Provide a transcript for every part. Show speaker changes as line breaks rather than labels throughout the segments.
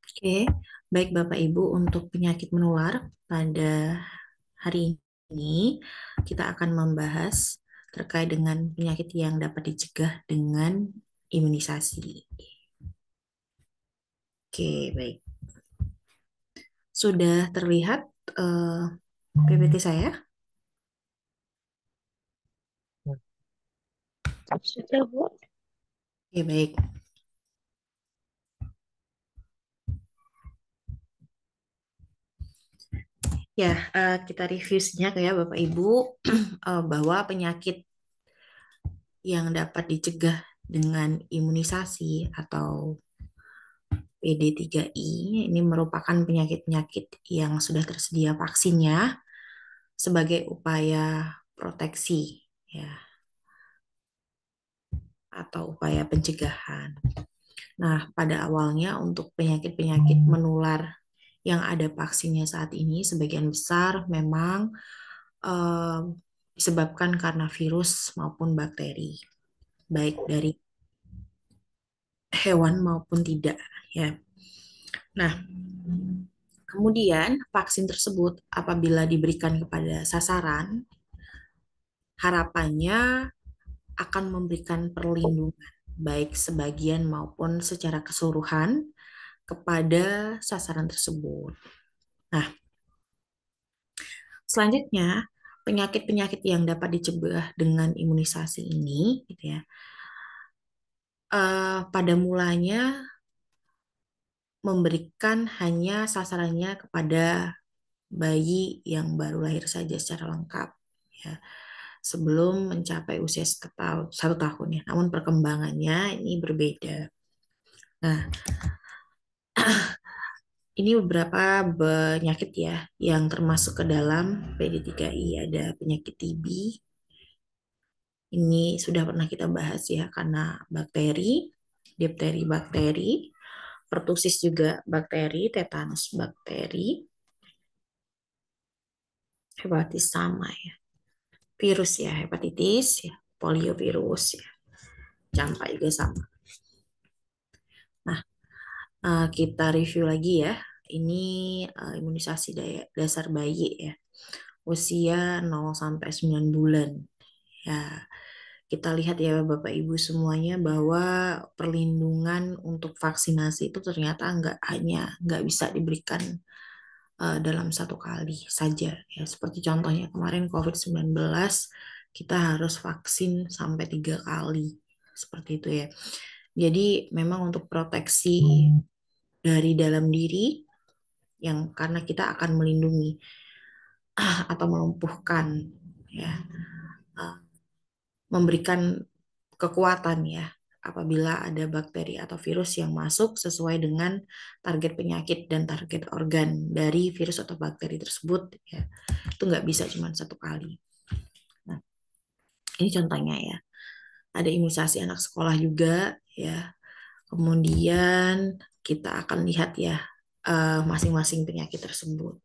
Oke, baik Bapak Ibu, untuk penyakit menular pada hari ini kita akan membahas terkait dengan penyakit yang dapat dicegah dengan imunisasi. Oke, baik. Sudah terlihat PPT saya?
Sudah, Bu.
Oke, baik. Ya, kita review sejenak ya Bapak Ibu bahwa penyakit yang dapat dicegah dengan imunisasi atau PD3I ini merupakan penyakit-penyakit yang sudah tersedia vaksinnya sebagai upaya proteksi ya atau upaya pencegahan. Nah, pada awalnya untuk penyakit-penyakit menular yang ada vaksinnya saat ini sebagian besar memang eh, disebabkan karena virus maupun bakteri, baik dari hewan maupun tidak ya. Nah, kemudian vaksin tersebut apabila diberikan kepada sasaran, harapannya akan memberikan perlindungan baik sebagian maupun secara keseluruhan kepada sasaran tersebut. Nah, selanjutnya penyakit-penyakit yang dapat dicegah dengan imunisasi ini, gitu ya, pada mulanya memberikan hanya sasarannya kepada bayi yang baru lahir saja secara lengkap, ya, sebelum mencapai usia 1 tahun ya. Namun perkembangannya ini berbeda. Nah, ini beberapa penyakit ya yang termasuk ke dalam PD3I. Ada penyakit TB. Ini sudah pernah kita bahas ya karena bakteri, difteri bakteri, pertusis juga bakteri, tetanus bakteri, hepatitis sama ya. Virus ya, hepatitis ya, poliovirus ya, campak juga sama. Nah, kita review lagi ya. Ini imunisasi dasar bayi ya. Usia 0 sampai 9 bulan. Ya, kita lihat ya Bapak Ibu semuanya bahwa perlindungan untuk vaksinasi itu ternyata nggak bisa diberikan dalam 1 kali saja ya. Seperti contohnya kemarin COVID-19 kita harus vaksin sampai 3 kali seperti itu ya. Jadi memang untuk proteksi dari dalam diri yang karena kita akan melindungi atau melumpuhkan ya, uh, memberikan kekuatan ya apabila ada bakteri atau virus yang masuk sesuai dengan target penyakit dan target organ dari virus atau bakteri tersebut ya, itu nggak bisa cuma 1 kali. Nah, ini contohnya ya, ada imunisasi anak sekolah juga ya. Kemudian kita akan lihat ya masing-masing penyakit tersebut.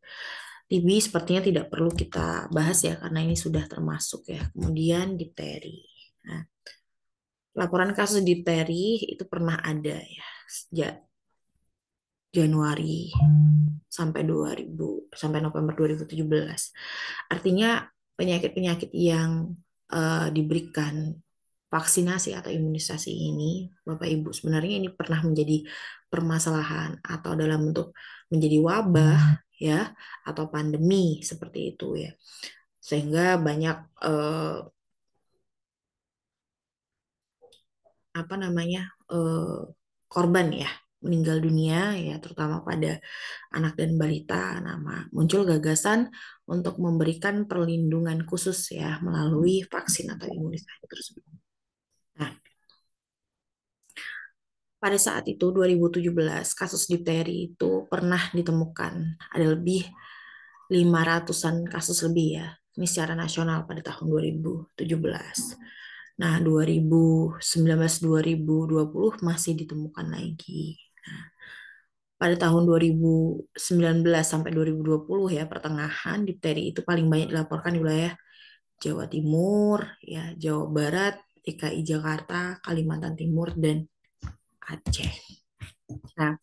TB sepertinya tidak perlu kita bahas ya karena ini sudah termasuk ya. Kemudian difteri. Nah, laporan kasus difteri itu pernah ada ya sejak Januari sampai November 2017. Artinya penyakit-penyakit yang diberikan vaksinasi atau imunisasi ini, Bapak Ibu, sebenarnya ini pernah menjadi permasalahan atau dalam bentuk menjadi wabah ya atau pandemi seperti itu ya. Sehingga banyak apa namanya eh, korban ya meninggal dunia ya terutama pada anak dan balita. Nama muncul gagasan untuk memberikan perlindungan khusus ya melalui vaksin atau imunisasi tersebut. Nah, pada saat itu 2017 kasus difteri itu pernah ditemukan ada lebih 500-an kasus lebih ya. Ini secara nasional pada tahun 2017. Nah, 2019-2020 masih ditemukan lagi. Nah, pada tahun 2019 sampai 2020 ya, pertengahan difteri itu paling banyak dilaporkan di wilayah Jawa Timur, ya, Jawa Barat, DKI Jakarta, Kalimantan Timur, dan Aceh. Nah,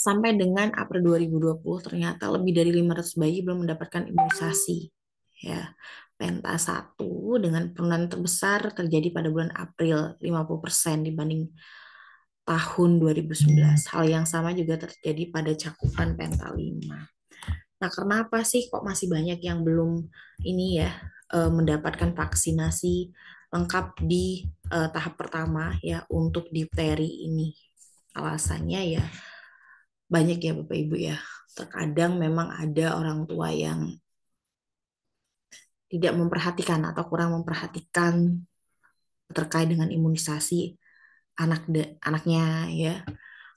Sampai dengan April 2020 ternyata lebih dari 500 bayi belum mendapatkan imunisasi. Ya, Penta 1 dengan penurunan terbesar terjadi pada bulan April 50% dibanding tahun 2019. Hal yang sama juga terjadi pada cakupan Penta 5. Nah, kenapa sih kok masih banyak yang belum ini ya mendapatkan vaksinasi lengkap di tahap pertama ya untuk difteri ini? Alasannya ya banyak ya Bapak Ibu ya. Terkadang memang ada orang tua yang tidak memperhatikan atau kurang memperhatikan terkait dengan imunisasi anaknya ya.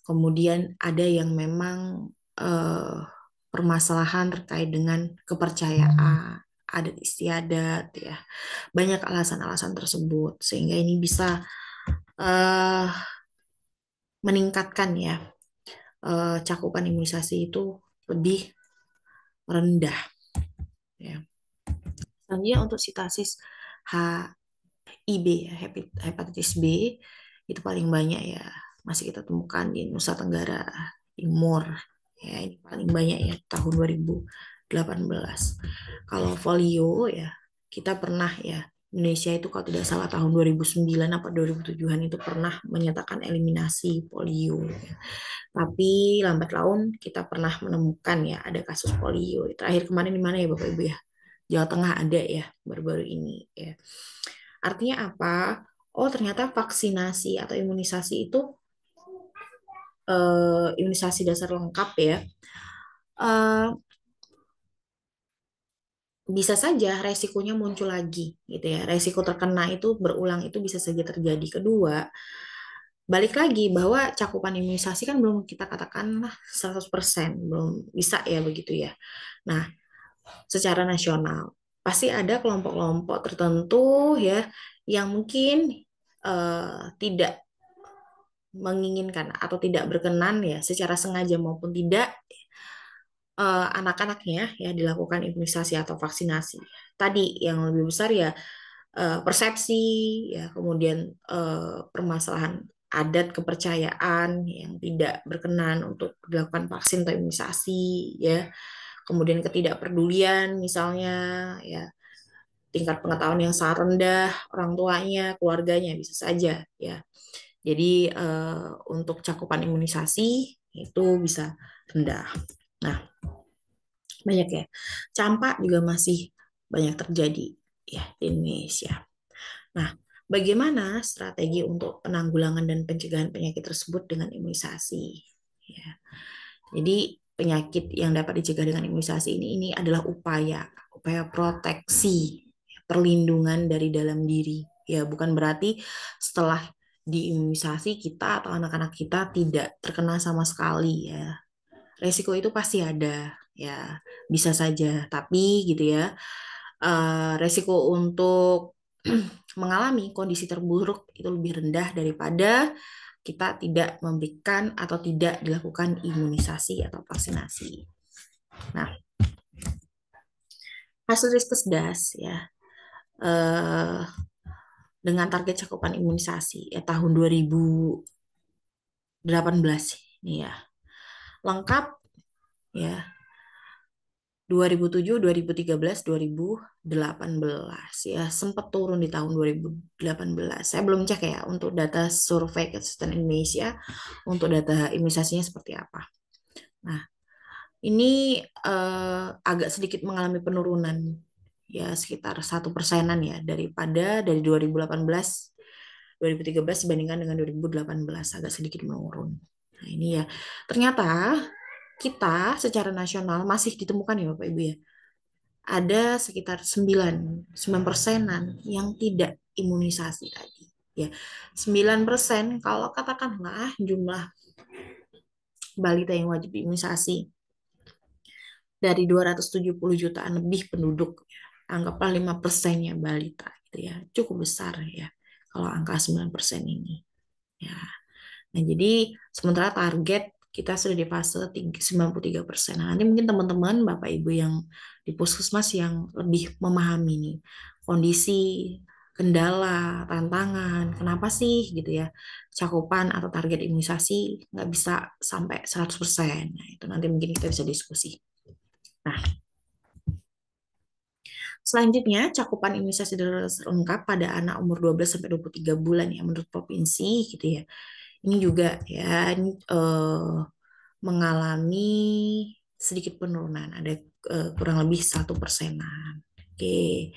Kemudian ada yang memang eh, permasalahan terkait dengan kepercayaan adat istiadat ya. Banyak alasan-alasan tersebut sehingga ini bisa eh, meningkatkan ya cakupan imunisasi itu lebih rendah ya. Selanjutnya untuk sitasis HIB ya, hepatitis B itu paling banyak ya masih kita temukan di Nusa Tenggara Timur ya, ini paling banyak ya tahun 2018. Kalau polio ya kita pernah ya Indonesia itu kalau tidak salah tahun 2009 apa 2007-an itu pernah menyatakan eliminasi polio ya. Tapi lambat laun kita pernah menemukan ya ada kasus polio. Terakhir kemarin di mana ya Bapak Ibu ya? Jawa Tengah ada ya baru-baru ini ya. Artinya apa? Oh, ternyata vaksinasi atau imunisasi itu imunisasi dasar lengkap ya. eh, Bisa saja resikonya muncul lagi gitu ya. Resiko terkena itu berulang itu bisa saja terjadi. Kedua, balik lagi bahwa cakupan imunisasi kan belum kita katakan lah 100%, belum bisa ya begitu ya. Nah, secara nasional pasti ada kelompok-kelompok tertentu ya yang mungkin tidak menginginkan atau tidak berkenan ya secara sengaja maupun tidak anak-anaknya ya dilakukan imunisasi atau vaksinasi. Tadi yang lebih besar ya persepsi ya kemudian permasalahan adat kepercayaan yang tidak berkenan untuk dilakukan vaksin atau imunisasi ya. Kemudian ketidakpedulian misalnya ya tingkat pengetahuan yang sangat rendah orang tuanya, keluarganya bisa saja ya. Jadi untuk cakupan imunisasi itu bisa rendah. Nah, banyak ya. Campak juga masih banyak terjadi ya di Indonesia. Nah, bagaimana strategi untuk penanggulangan dan pencegahan penyakit tersebut dengan imunisasi? Ya. Jadi penyakit yang dapat dicegah dengan imunisasi ini adalah upaya proteksi, perlindungan dari dalam diri. Ya, bukan berarti setelah diimunisasi kita atau anak-anak kita tidak terkena sama sekali ya. Resiko itu pasti ada, ya bisa saja. Tapi gitu ya, resiko untuk mengalami kondisi terburuk itu lebih rendah daripada kita tidak memberikan atau tidak dilakukan imunisasi atau vaksinasi. Nah, hasil riskesdas ya eh, dengan target cakupan imunisasi ya tahun 2018 nih ya lengkap ya 2007, 2013, 2018 ya sempat turun di tahun 2018. Saya belum cek ya untuk data survei kesehatan Indonesia untuk data imunisasinya seperti apa. Nah, ini agak sedikit mengalami penurunan ya sekitar 1%-an ya daripada dari 2018 2013 dibandingkan dengan 2018 agak sedikit menurun. Nah, ini ya. Ternyata kita secara nasional masih ditemukan ya Bapak Ibu ya. Ada sekitar 9 persenan yang tidak imunisasi tadi. Ya, 9% kalau katakanlah jumlah balita yang wajib imunisasi dari 270 jutaan lebih penduduk, anggaplah 5%-nya balita gitu ya. Cukup besar ya kalau angka 9% ini. Ya. Nah, jadi sementara target kita sudah di fase 93%. Nah, nanti mungkin teman-teman, Bapak Ibu yang di puskesmas yang lebih memahami nih kondisi kendala, tantangan, kenapa sih gitu ya, cakupan atau target imunisasi nggak bisa sampai 100%. Nah, itu nanti mungkin kita bisa diskusi. Nah, selanjutnya, cakupan imunisasi dosis lengkap pada anak umur 12 sampai 23 bulan ya menurut provinsi gitu ya. Ini juga ya ini mengalami sedikit penurunan, ada kurang lebih 1%-an. Oke.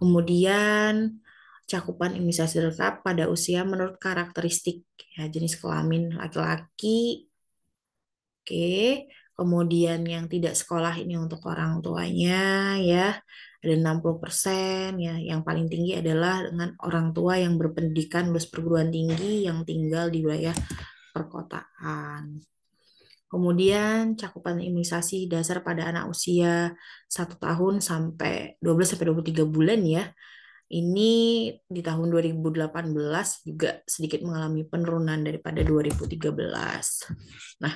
Kemudian cakupan imunisasi lengkap pada usia menurut karakteristik ya jenis kelamin laki-laki. Oke. Kemudian yang tidak sekolah ini untuk orang tuanya ya ada 60% ya. Yang paling tinggi adalah dengan orang tua yang berpendidikan lulus perguruan tinggi yang tinggal di wilayah perkotaan. Kemudian cakupan imunisasi dasar pada anak usia 1 tahun sampai 12 sampai 23 bulan ya. Ini di tahun 2018 juga sedikit mengalami penurunan daripada 2013. Nah,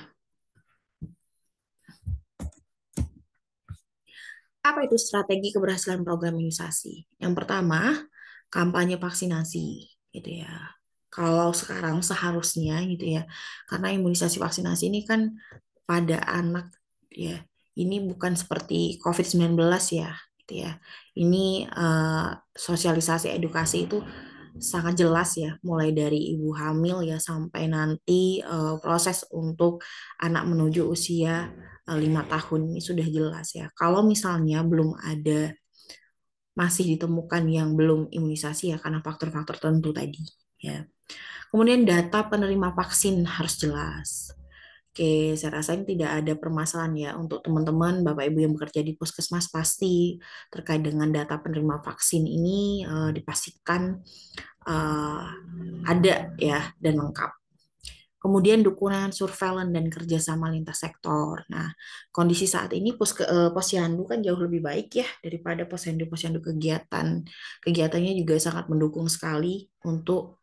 apa itu strategi keberhasilan program imunisasi? Yang pertama, kampanye vaksinasi gitu ya. Kalau sekarang seharusnya gitu ya, karena imunisasi vaksinasi ini kan pada anak ya. Ini bukan seperti COVID-19 ya, gitu ya. Ini sosialisasi edukasi itu sangat jelas ya, mulai dari ibu hamil ya sampai nanti proses untuk anak menuju usia 5 tahun ini sudah jelas ya. Kalau misalnya belum ada masih ditemukan yang belum imunisasi ya karena faktor-faktor tertentu tadi ya. Kemudian data penerima vaksin harus jelas. Oke, saya rasa ini tidak ada permasalahan ya untuk teman-teman, Bapak Ibu yang bekerja di puskesmas pasti terkait dengan data penerima vaksin ini dipastikan eh, ada ya dan lengkap. Kemudian dukungan surveillance dan kerjasama lintas sektor. Nah, kondisi saat ini Posyandu kan jauh lebih baik ya daripada posyandu-posyandu kegiatan. Kegiatannya juga sangat mendukung sekali untuk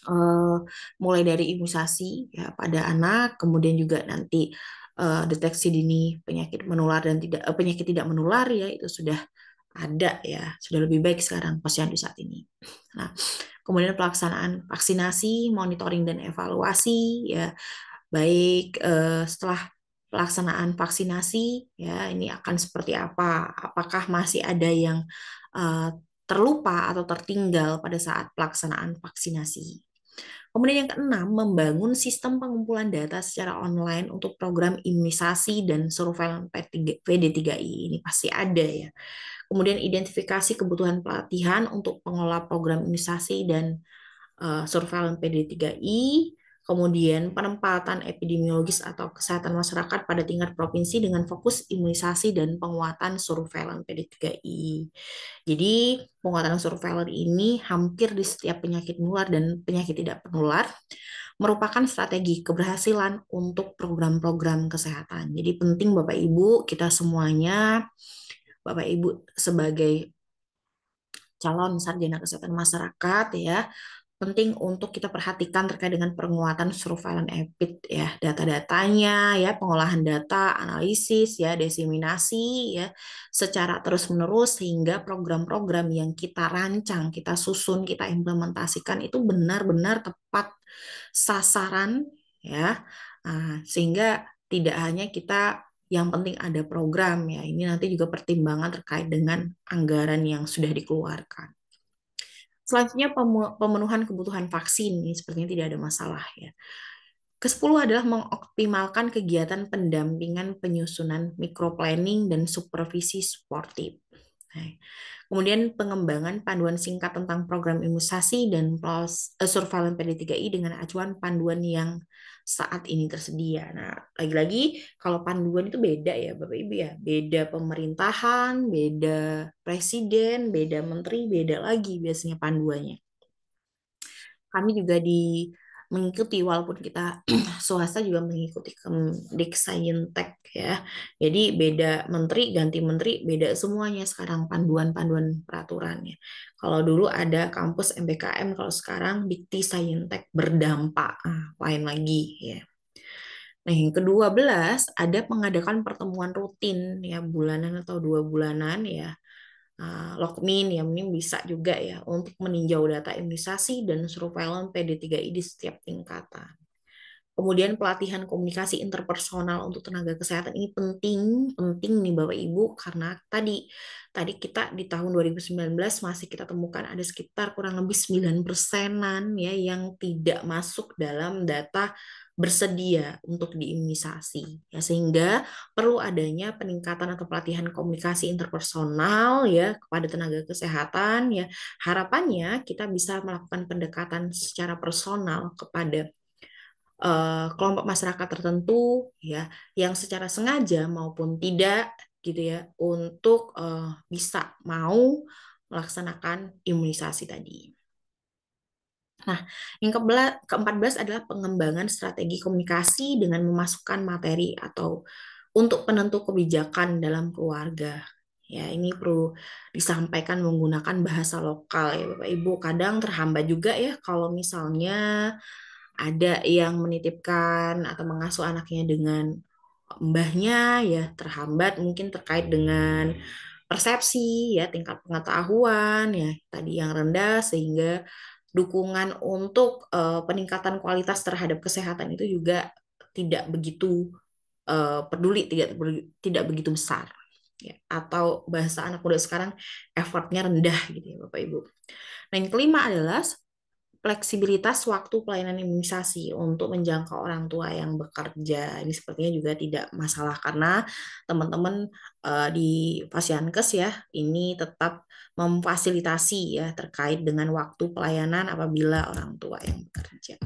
eh, mulai dari imunisasi ya pada anak, kemudian juga nanti deteksi dini penyakit menular dan penyakit tidak menular ya itu sudah ada ya, sudah lebih baik sekarang posyandu saat ini. Nah, kemudian pelaksanaan vaksinasi, monitoring dan evaluasi ya baik setelah pelaksanaan vaksinasi ya ini akan seperti apa? Apakah masih ada yang eh, terlupa atau tertinggal pada saat pelaksanaan vaksinasi? Kemudian yang keenam, membangun sistem pengumpulan data secara online untuk program imunisasi dan surveillance PD3I. Ini pasti ada ya. Kemudian identifikasi kebutuhan pelatihan untuk pengelola program imunisasi dan surveillance PD3I, kemudian penempatan epidemiologis atau kesehatan masyarakat pada tingkat provinsi dengan fokus imunisasi dan penguatan surveillance PD3I. Jadi penguatan surveillance ini hampir di setiap penyakit menular dan penyakit tidak menular merupakan strategi keberhasilan untuk program-program kesehatan. Jadi penting Bapak Ibu, kita semuanya, Bapak Ibu sebagai calon sarjana kesehatan masyarakat ya, penting untuk kita perhatikan terkait dengan penguatan surveillance EPID ya, data-datanya ya, pengolahan data, analisis ya, diseminasi ya secara terus-menerus sehingga program-program yang kita rancang, kita susun, kita implementasikan itu benar-benar tepat sasaran ya. Nah, sehingga tidak hanya kita yang penting ada program ya. Ini nanti juga pertimbangan terkait dengan anggaran yang sudah dikeluarkan. Selanjutnya pemenuhan kebutuhan vaksin ini sepertinya tidak ada masalah ya. Ke-10 adalah mengoptimalkan kegiatan pendampingan penyusunan microplanning dan supervisi suportif. Nah, kemudian pengembangan panduan singkat tentang program imunisasi dan surveillance PD3I dengan acuan panduan yang saat ini tersedia. Nah, lagi-lagi kalau panduan itu beda ya Bapak Ibu ya. Beda pemerintahan, beda presiden, beda menteri, beda lagi biasanya panduannya. Kami juga mengikuti walaupun kita swasta juga mengikuti Diksaintek ya. Jadi beda menteri ganti menteri beda semuanya sekarang panduan-panduan peraturannya. Kalau dulu ada kampus MBKM, kalau sekarang Dikti Saintek berdampak lain lagi ya. Nah, yang ke-12 ada mengadakan pertemuan rutin ya bulanan atau 2 bulanan ya Lokmin ya, ini bisa juga ya untuk meninjau data imunisasi dan surveillance PD3I di setiap tingkatan. Kemudian pelatihan komunikasi interpersonal untuk tenaga kesehatan ini penting, penting nih Bapak Ibu karena tadi kita di tahun 2019 masih kita temukan ada sekitar kurang lebih 9%-an ya yang tidak masuk dalam data bersedia untuk diimunisasi ya, sehingga perlu adanya peningkatan atau pelatihan komunikasi interpersonal ya kepada tenaga kesehatan ya. Harapannya kita bisa melakukan pendekatan secara personal kepada kelompok masyarakat tertentu ya yang secara sengaja maupun tidak gitu ya untuk bisa mau melaksanakan imunisasi tadi. Nah, yang ke-14 adalah pengembangan strategi komunikasi dengan memasukkan materi atau untuk penentu kebijakan dalam keluarga. Ya, ini perlu disampaikan menggunakan bahasa lokal ya Bapak Ibu. Kadang terhambat juga ya kalau misalnya ada yang menitipkan atau mengasuh anaknya dengan mbahnya ya terhambat mungkin terkait dengan persepsi ya tingkat pengetahuan ya tadi yang rendah sehingga dukungan untuk peningkatan kualitas terhadap kesehatan itu juga tidak begitu peduli tidak begitu besar ya atau bahasa anak muda sekarang effortnya rendah gitu ya Bapak Ibu. Nah yang kelima adalah fleksibilitas waktu pelayanan imunisasi untuk menjangkau orang tua yang bekerja. Ini sepertinya juga tidak masalah karena teman-teman di Fasiankes ya ini tetap memfasilitasi ya terkait dengan waktu pelayanan apabila orang tua yang bekerja.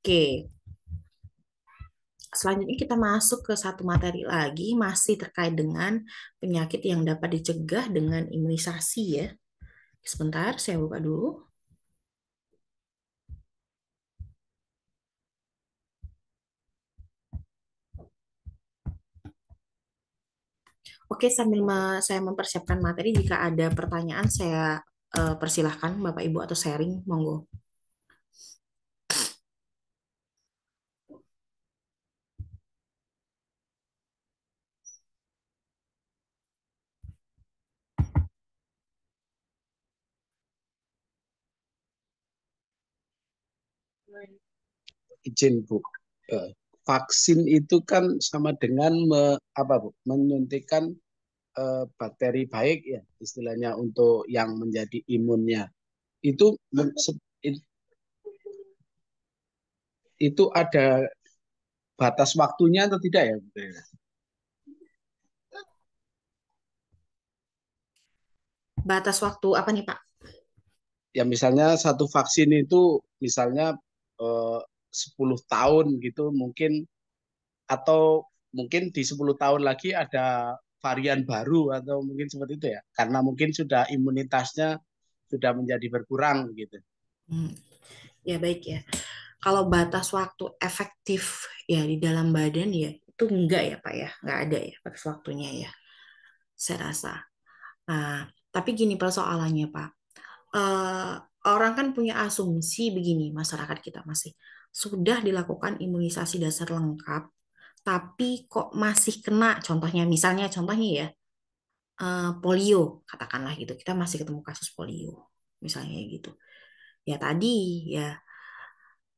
Oke, selanjutnya kita masuk ke satu materi lagi masih terkait dengan penyakit yang dapat dicegah dengan imunisasi ya. Sebentar, saya buka dulu. Oke, sambil saya mempersiapkan materi, jika ada pertanyaan saya persilahkan Bapak Ibu atau sharing, monggo.
Izin Bu, vaksin itu kan sama dengan apa Bu, menyuntikkan bakteri baik ya istilahnya untuk yang menjadi imunnya. Itu itu ada batas waktunya atau tidak ya Bu?
Batas waktu apa nih Pak?
Ya misalnya satu vaksin itu misalnya 10 tahun gitu mungkin, atau mungkin di 10 tahun lagi ada varian baru atau mungkin seperti itu ya, karena mungkin sudah imunitasnya sudah menjadi berkurang gitu.
Hmm, ya baik ya. Kalau batas waktu efektif ya di dalam badan ya itu enggak ya Pak ya, enggak ada ya batas waktunya ya, saya rasa. Nah, tapi gini persoalannya Pak. Eh, Orang kan punya asumsi begini, masyarakat kita masih sudah dilakukan imunisasi dasar lengkap, tapi kok masih kena, contohnya ya, polio, katakanlah gitu, kita masih ketemu kasus polio, misalnya gitu. Ya tadi, ya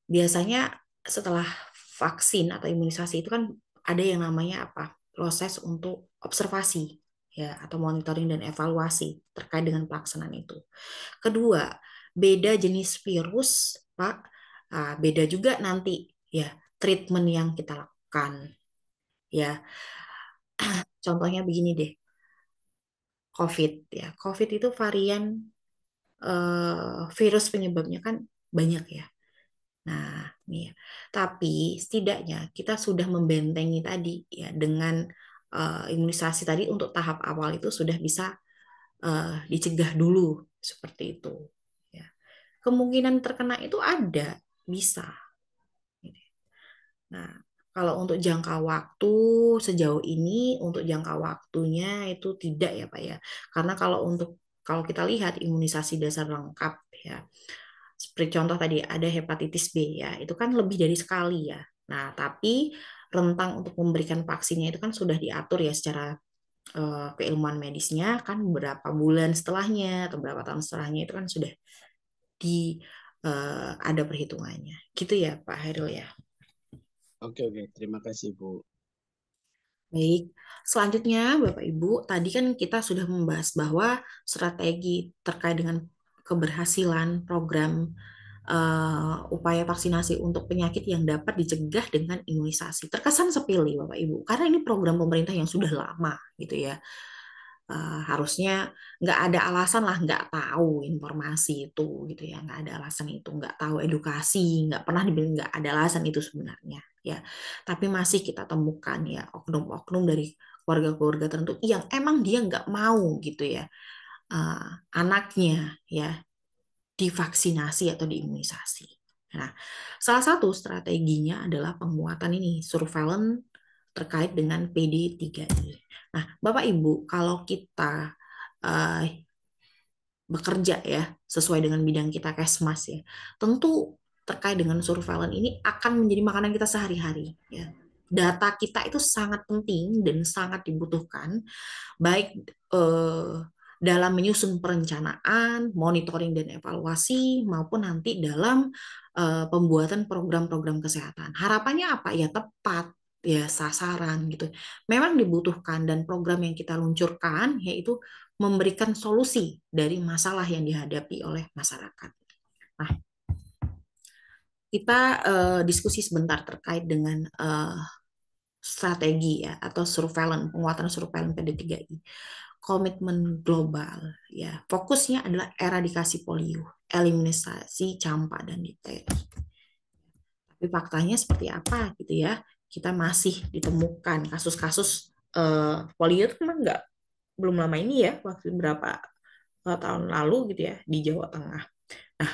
biasanya setelah vaksin atau imunisasi itu kan ada yang namanya apa? Proses untuk observasi, ya, atau monitoring dan evaluasi terkait dengan pelaksanaan itu. Kedua, beda jenis virus, Pak. Beda juga nanti ya treatment yang kita lakukan. Ya, contohnya begini deh, COVID ya. COVID itu varian virus penyebabnya kan banyak ya. Nah, nih ya. Tapi setidaknya kita sudah membentengi tadi ya dengan imunisasi tadi untuk tahap awal itu sudah bisa dicegah dulu seperti itu. Ya. Kemungkinan terkena itu ada, bisa. Nah, kalau untuk jangka waktu sejauh ini untuk jangka waktunya itu tidak ya Pak ya. Karena kalau kita lihat imunisasi dasar lengkap ya. Seperti contoh tadi ada hepatitis B ya, itu kan lebih dari sekali ya. Nah, tapi rentang untuk memberikan vaksinnya itu kan sudah diatur ya secara keilmuan medisnya kan berapa bulan setelahnya atau berapa tahun setelahnya itu kan sudah di ada perhitungannya. Gitu ya Pak Hairil ya.
Oke, oke. Terima kasih, Bu.
Baik, selanjutnya Bapak Ibu, tadi kan kita sudah membahas bahwa strategi terkait dengan keberhasilan program upaya vaksinasi untuk penyakit yang dapat dicegah dengan imunisasi. Terkesan sepele Bapak Ibu, karena ini program pemerintah yang sudah lama gitu ya. Harusnya nggak ada alasan lah nggak tahu informasi itu gitu ya, nggak ada alasan itu, nggak tahu edukasi, nggak pernah dibilang nggak ada alasan itu sebenarnya ya, tapi masih kita temukan ya oknum-oknum dari keluarga-keluarga tertentu yang emang dia nggak mau gitu ya, uh, anaknya ya divaksinasi atau diimunisasi. Nah, salah satu strateginya adalah penguatan ini surveillance terkait dengan PD3I. Nah, Bapak Ibu, kalau kita uh, bekerja ya sesuai dengan bidang kita Kesmas ya, tentu terkait dengan surveillance ini akan menjadi makanan kita sehari-hari ya. Data kita itu sangat penting dan sangat dibutuhkan baik dalam menyusun perencanaan, monitoring dan evaluasi maupun nanti dalam pembuatan program-program kesehatan. Harapannya apa? Ya tepat, ya sasaran gitu. Memang dibutuhkan dan program yang kita luncurkan yaitu memberikan solusi dari masalah yang dihadapi oleh masyarakat. Nah, kita diskusi sebentar terkait dengan strategi ya atau surveillance, penguatan surveillance PD3I. Komitmen global ya. Fokusnya adalah eradikasi polio, eliminasi campak dan difteri. Tapi faktanya seperti apa gitu ya? Kita masih ditemukan kasus-kasus polio itu memang nggak belum lama ini ya, waktu berapa tahun lalu gitu ya di Jawa Tengah. Nah,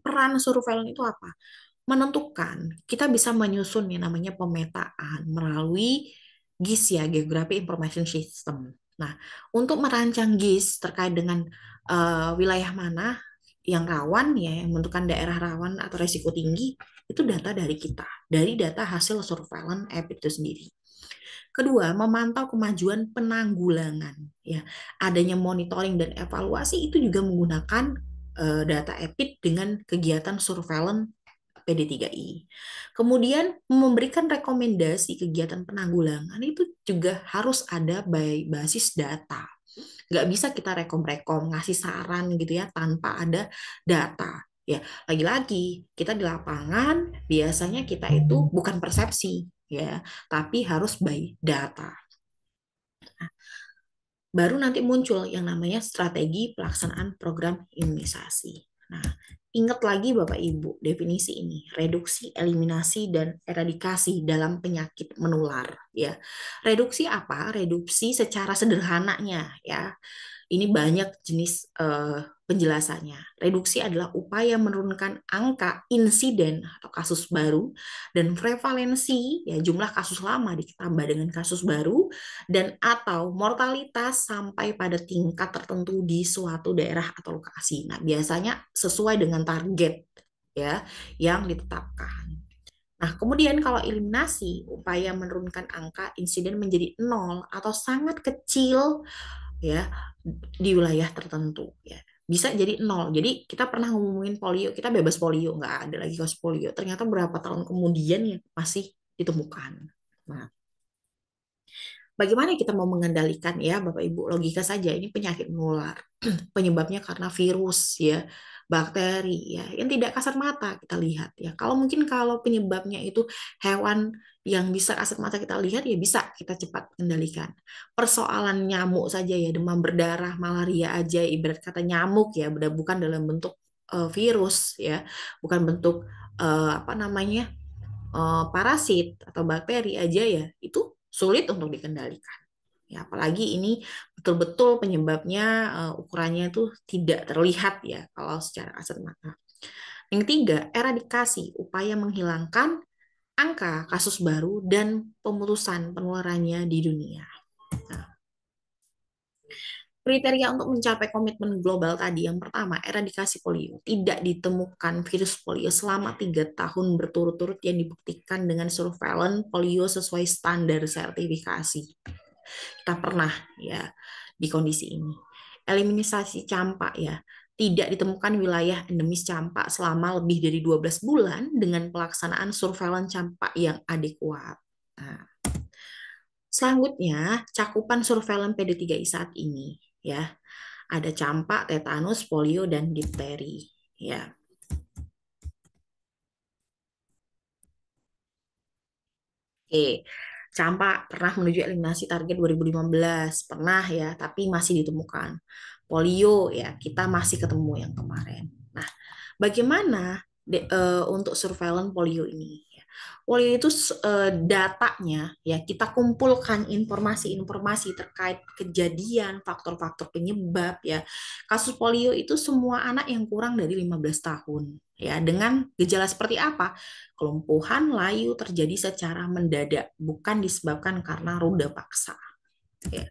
peran surveillance itu apa? Menentukan, kita bisa menyusun yang namanya pemetaan melalui GIS ya, Geography Information System. Nah, untuk merancang GIS terkait dengan wilayah mana yang rawan ya, yang menentukan daerah rawan atau risiko tinggi, itu data dari kita, dari data hasil surveillance app itu sendiri. Kedua, memantau kemajuan penanggulangan ya. Adanya monitoring dan evaluasi itu juga menggunakan data EPID dengan kegiatan surveillance PD3I. Kemudian memberikan rekomendasi kegiatan penanggulangan itu juga harus ada by basis data. Nggak bisa kita rekom-rekom, ngasih saran gitu ya tanpa ada data. Ya, lagi-lagi kita di lapangan biasanya kita itu bukan persepsi ya, tapi harus by data. Baru nanti muncul yang namanya strategi pelaksanaan program imunisasi. Nah, ingat lagi Bapak Ibu definisi ini, reduksi, eliminasi, dan eradikasi dalam penyakit menular. Ya, reduksi apa? Reduksi secara sederhananya ya. Ini banyak jenis penjelasannya. Reduksi adalah upaya menurunkan angka insiden atau kasus baru dan prevalensi ya jumlah kasus lama ditambah dengan kasus baru dan atau mortalitas sampai pada tingkat tertentu di suatu daerah atau lokasi. Nah, biasanya sesuai dengan target ya yang ditetapkan. Nah, kemudian kalau eliminasi, upaya menurunkan angka insiden menjadi nol atau sangat kecil ya di wilayah tertentu ya. Bisa jadi nol. Jadi kita pernah ngomongin polio, kita bebas polio, nggak ada lagi kasus polio. Ternyata berapa tahun kemudian ya masih ditemukan. Nah, bagaimana kita mau mengendalikan ya Bapak Ibu? Logika saja ini penyakit menular. Penyebabnya karena virus ya, bakteri ya, yang tidak kasat mata kita lihat ya. Kalau penyebabnya itu hewan yang bisa kasat mata kita lihat ya bisa kita cepat kendalikan. Persoalan nyamuk saja ya, demam berdarah, malaria aja ibarat kata nyamuk ya, bukan dalam bentuk virus ya, bukan bentuk apa namanya parasit atau bakteri aja ya, itu sulit untuk dikendalikan. Ya, apalagi ini betul-betul penyebabnya ukurannya itu tidak terlihat ya kalau secara kasat mata. Yang ketiga, eradikasi, upaya menghilangkan angka kasus baru dan pemutusan penularannya di dunia. Nah, kriteria untuk mencapai komitmen global tadi, yang pertama, eradikasi polio. Tidak ditemukan virus polio selama 3 tahun berturut-turut yang dibuktikan dengan surveillance polio sesuai standar sertifikasi. Kita pernah ya di kondisi ini. Eliminasi campak ya. Tidak ditemukan wilayah endemis campak selama lebih dari 12 bulan dengan pelaksanaan surveillance campak yang adekuat. Nah, selanjutnya, cakupan surveillance PD3I saat ini ya. Ada campak, tetanus, polio, dan difteri ya. Oke, campak pernah menuju eliminasi target 2015, pernah ya, tapi masih ditemukan. Polio ya, kita masih ketemu yang kemarin. Nah, bagaimana untuk surveillance polio ini? Polio itu datanya ya kita kumpulkan informasi-informasi terkait kejadian, faktor-faktor penyebab ya. Kasus polio itu semua anak yang kurang dari 15 tahun ya dengan gejala seperti apa? Kelumpuhan layu terjadi secara mendadak, bukan disebabkan karena roda paksa. Ya.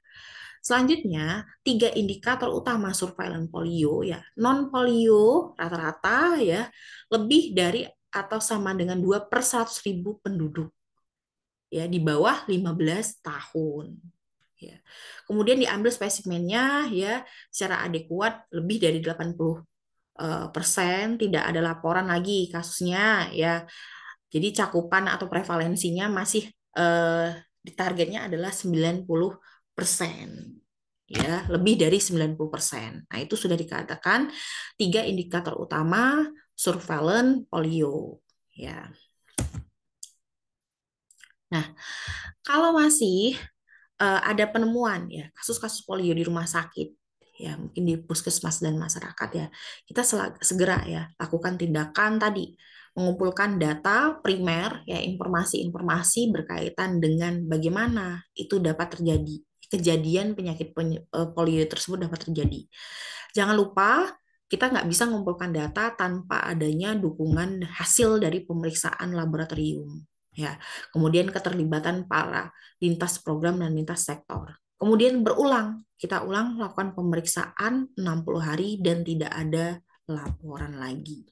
Selanjutnya, tiga indikator utama surveillance polio ya. Non polio rata-rata ya lebih dari atau sama dengan 2/100.000 penduduk ya di bawah 15 tahun. Ya. Kemudian diambil spesimennya ya secara adekuat lebih dari 80% tidak ada laporan lagi kasusnya ya. Jadi cakupan atau prevalensinya masih di targetnya adalah 90%. Ya, lebih dari 90%. Nah, itu sudah dikatakan tiga indikator utama surveillance polio. Ya. Nah, kalau masih ada penemuan ya kasus-kasus polio di rumah sakit ya mungkin di puskesmas dan masyarakat ya kita segera ya lakukan tindakan tadi mengumpulkan data primer ya informasi-informasi berkaitan dengan bagaimana itu dapat terjadi kejadian penyakit polio tersebut dapat terjadi. Jangan lupa kita nggak bisa mengumpulkan data tanpa adanya dukungan hasil dari pemeriksaan laboratorium ya kemudian keterlibatan para lintas program dan lintas sektor. Kemudian berulang, kita ulang lakukan pemeriksaan 60 hari dan tidak ada laporan lagi.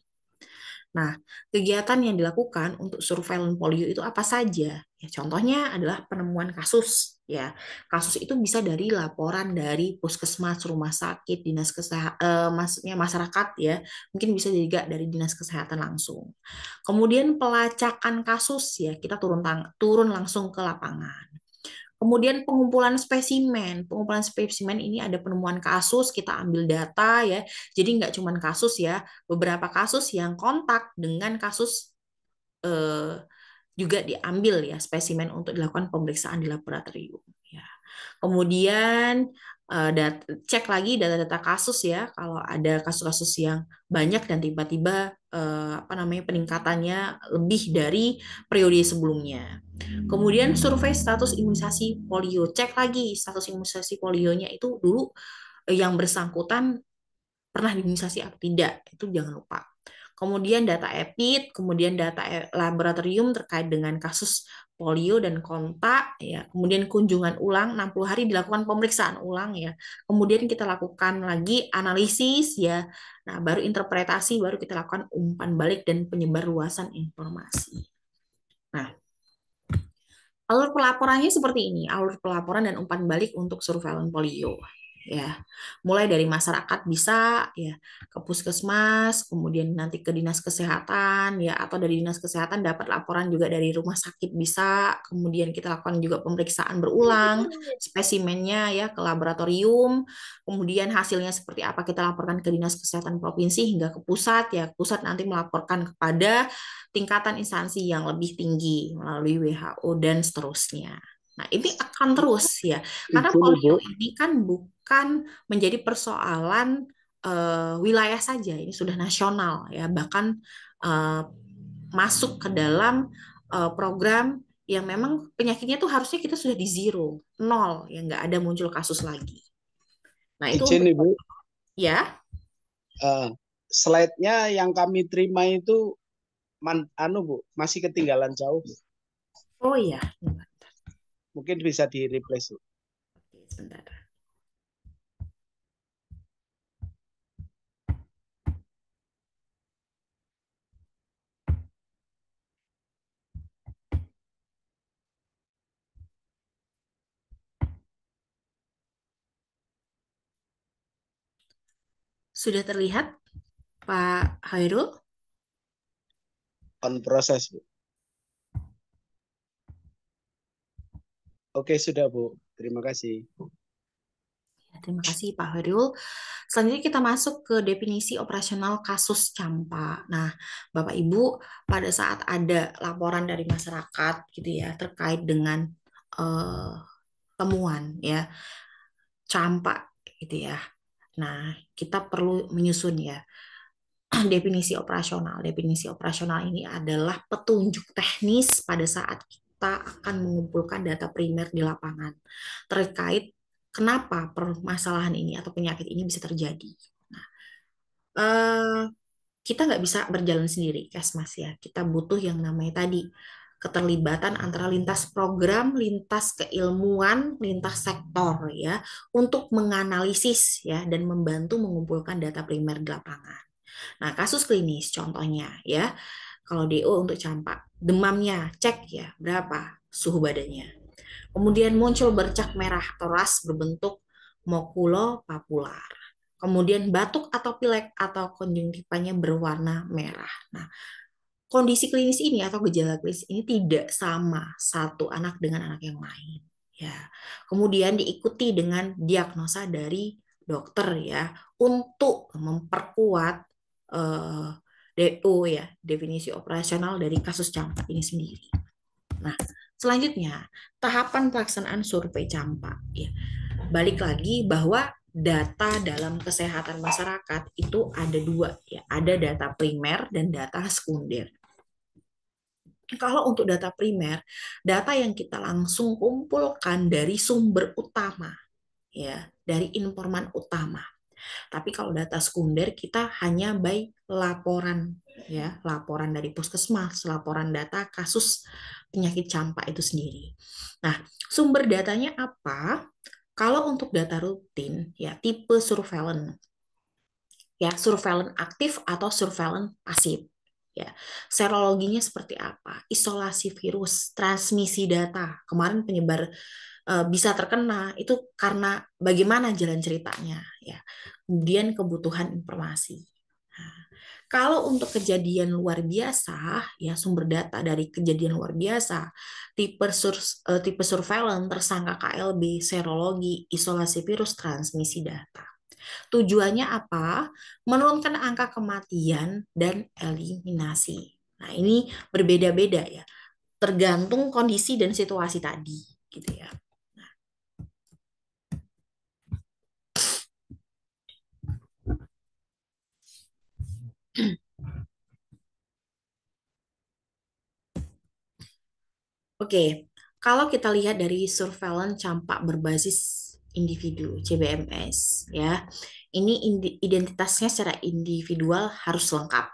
Nah, kegiatan yang dilakukan untuk surveillance polio itu apa saja? Ya, contohnya adalah penemuan kasus. Ya, kasus itu bisa dari laporan dari puskesmas, rumah sakit, dinas kesehatan, maksudnya masyarakat ya, mungkin bisa juga dari dinas kesehatan langsung. Kemudian pelacakan kasus ya, kita turun langsung ke lapangan. Kemudian pengumpulan spesimen ini ada penemuan kasus, kita ambil data ya. Jadi nggak cuma kasus ya, beberapa kasus yang kontak dengan kasus eh, juga diambil ya spesimen untuk dilakukan pemeriksaan di laboratorium. Ya. Kemudian cek lagi data-data kasus ya, kalau ada kasus-kasus yang banyak dan tiba-tiba apa namanya peningkatannya lebih dari periode sebelumnya. Kemudian survei status imunisasi polio, cek lagi status imunisasi polionya itu dulu yang bersangkutan pernah diimunisasi atau tidak, itu jangan lupa. Kemudian data EPID, kemudian data laboratorium terkait dengan kasus polio dan kontak, ya. Kemudian kunjungan ulang 60 hari dilakukan pemeriksaan ulang ya. Kemudian kita lakukan lagi analisis ya. Nah, baru interpretasi, baru kita lakukan umpan balik dan penyebar luasan informasi. Nah, alur pelaporannya seperti ini, alur pelaporan dan umpan balik untuk surveillance polio. Ya, mulai dari masyarakat bisa ya ke puskesmas, kemudian nanti ke dinas kesehatan ya atau dari dinas kesehatan dapat laporan juga dari rumah sakit bisa, kemudian kita lakukan juga pemeriksaan berulang spesimennya ya ke laboratorium, kemudian hasilnya seperti apa kita laporkan ke dinas kesehatan provinsi hingga ke pusat ya, pusat nanti melaporkan kepada tingkatan instansi yang lebih tinggi melalui WHO dan seterusnya. Nah, ini akan terus ya, karena
Izin Ibu,
polio ini kan bukan menjadi persoalan wilayah saja, ini sudah nasional ya, bahkan uh, masuk ke dalam program yang memang penyakitnya tuh harusnya kita sudah di zero, nol, ya nggak ada muncul kasus lagi. Nah, itu
izin
untuk
Ibu,
ya.
eh, slide-nya yang kami terima itu anu Bu, masih ketinggalan jauh.
Oh iya,
Mungkin bisa di replace.
oke, sebentar. Sudah terlihat, Pak Hairul?
On proses, Bu. Oke, sudah, Bu. Terima kasih.
Ya, terima kasih, Pak Hairul. Selanjutnya kita masuk ke definisi operasional kasus campak. Nah, Bapak Ibu, pada saat ada laporan dari masyarakat gitu ya terkait dengan eh, temuan ya campak gitu ya. Nah, kita perlu menyusun ya definisi operasional. Definisi operasional ini adalah petunjuk teknis pada saat kita akan mengumpulkan data primer di lapangan terkait kenapa permasalahan ini atau penyakit ini bisa terjadi. Nah, eh, kita nggak bisa berjalan sendiri, Kesmas ya. Kita butuh yang namanya tadi keterlibatan antara lintas program, lintas keilmuan, lintas sektor ya, untuk menganalisis ya dan membantu mengumpulkan data primer di lapangan. Nah, kasus klinis contohnya ya, kalau DO untuk campak, demamnya cek ya berapa suhu badannya. Kemudian muncul bercak merah atau ras berbentuk makulopapular. Kemudian batuk atau pilek atau konjungtivanya berwarna merah. Nah, kondisi klinis ini atau gejala klinis ini tidak sama satu anak dengan anak yang lain. Ya. Kemudian diikuti dengan diagnosa dari dokter ya untuk memperkuat eh, DO ya, definisi operasional dari kasus campak ini sendiri. Nah, selanjutnya tahapan pelaksanaan survei campak ya. Balik lagi bahwa data dalam kesehatan masyarakat itu ada dua ya, ada data primer dan data sekunder. Kalau untuk data primer, data yang kita langsung kumpulkan dari sumber utama, ya, dari informan utama. Tapi kalau data sekunder kita hanya by laporan, ya, laporan dari puskesmas, laporan data kasus penyakit campak itu sendiri. Nah, sumber datanya apa? Kalau untuk data rutin, ya tipe surveillance, ya surveillance aktif atau surveillance pasif. Ya, serologinya seperti apa? Isolasi virus, transmisi data. Kemarin penyebar bisa terkena itu karena bagaimana jalan ceritanya, ya. Kemudian kebutuhan informasi. Nah, kalau untuk kejadian luar biasa, ya sumber data dari kejadian luar biasa, tipe surveillance, tersangka KLB, serologi, isolasi virus, transmisi data. Tujuannya apa? Menurunkan angka kematian dan eliminasi. Nah, ini berbeda-beda ya, tergantung kondisi dan situasi tadi, gitu ya. Oke, kalau kita lihat dari surveillance campak berbasis individu CBMS ya, ini identitasnya secara individual harus lengkap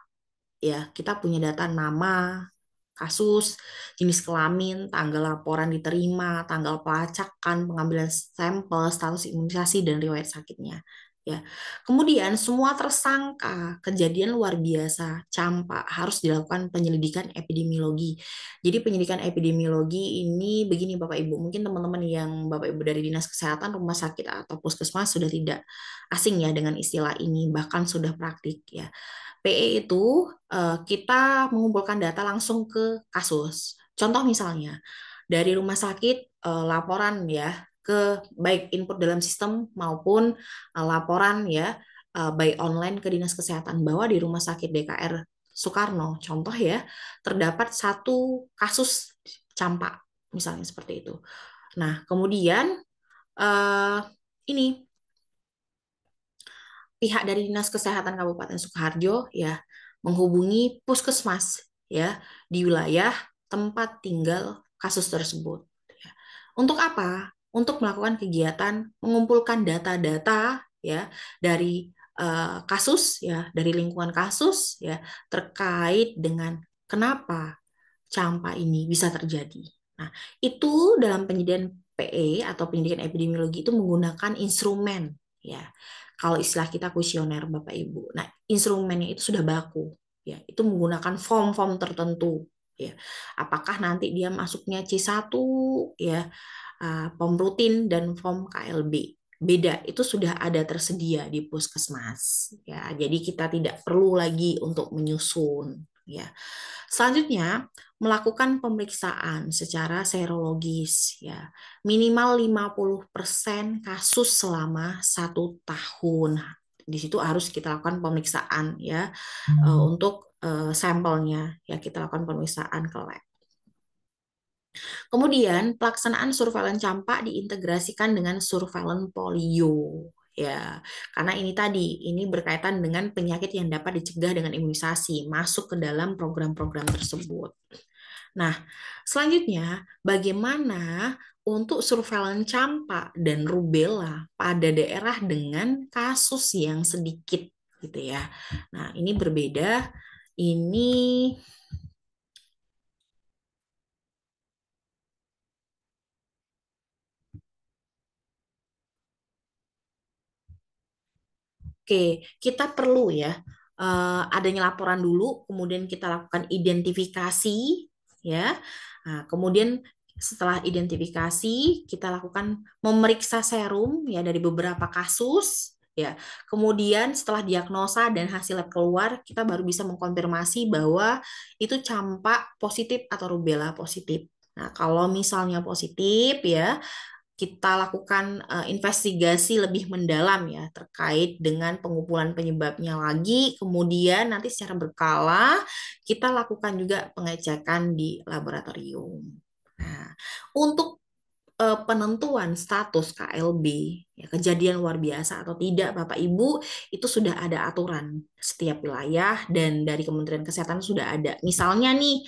ya. Kita punya data nama, kasus, jenis kelamin, tanggal laporan diterima, tanggal pelacakan, pengambilan sampel, status imunisasi, dan riwayat sakitnya. Ya. Kemudian semua tersangka kejadian luar biasa campak harus dilakukan penyelidikan epidemiologi. Jadi penyelidikan epidemiologi ini begini Bapak Ibu, mungkin teman-teman yang Bapak Ibu dari Dinas Kesehatan, rumah sakit atau puskesmas sudah tidak asing ya dengan istilah ini, bahkan sudah praktik ya. PE itu kita mengumpulkan data langsung ke kasus. Contoh misalnya dari rumah sakit laporan ya ke baik input dalam sistem maupun laporan ya baik online ke Dinas Kesehatan bahwa di Rumah Sakit DKR Soekarno contoh ya terdapat satu kasus campak misalnya seperti itu. Nah, kemudian eh, ini pihak dari Dinas Kesehatan Kabupaten Sukoharjo ya menghubungi puskesmas ya di wilayah tempat tinggal kasus tersebut. Ya. Untuk apa? Untuk melakukan kegiatan mengumpulkan data-data ya dari kasus ya dari lingkungan kasus ya terkait dengan kenapa campak ini bisa terjadi. Nah, itu dalam penyediaan PE atau pendidikan epidemiologi itu menggunakan instrumen ya. Kalau istilah kita kuesioner Bapak Ibu. Nah, instrumennya itu sudah baku ya. Itu menggunakan form-form tertentu ya. Apakah nanti dia masuknya C1 ya, form rutin dan form KLB. beda, itu sudah ada tersedia di puskesmas ya. Jadi kita tidak perlu lagi untuk menyusun ya. Selanjutnya, melakukan pemeriksaan secara serologis ya. Minimal 50% kasus selama 1 tahun. Di situ harus kita lakukan pemeriksaan ya untuk sampelnya ya, kita lakukan pemeriksaan ke lab. Kemudian pelaksanaan surveillance campak diintegrasikan dengan surveillance polio ya. Karena ini berkaitan dengan penyakit yang dapat dicegah dengan imunisasi masuk ke dalam program-program tersebut. Nah, selanjutnya bagaimana untuk surveillance campak dan rubella pada daerah dengan kasus yang sedikit gitu ya. Nah, ini berbeda. Ini Oke, kita perlu ya adanya laporan dulu, kemudian kita lakukan identifikasi ya. Nah, kemudian setelah identifikasi kita lakukan memeriksa serum ya dari beberapa kasus ya. Kemudian setelah diagnosa dan hasil lab keluar, kita baru bisa mengkonfirmasi bahwa itu campak positif atau rubella positif. Nah, kalau misalnya positif ya, kita lakukan investigasi lebih mendalam ya terkait dengan pengumpulan penyebabnya lagi, kemudian nanti secara berkala kita lakukan juga pengecekan di laboratorium. Nah, untuk penentuan status KLB ya, kejadian luar biasa atau tidak, Bapak Ibu, itu sudah ada aturan setiap wilayah dan dari Kementerian Kesehatan sudah ada. Misalnya nih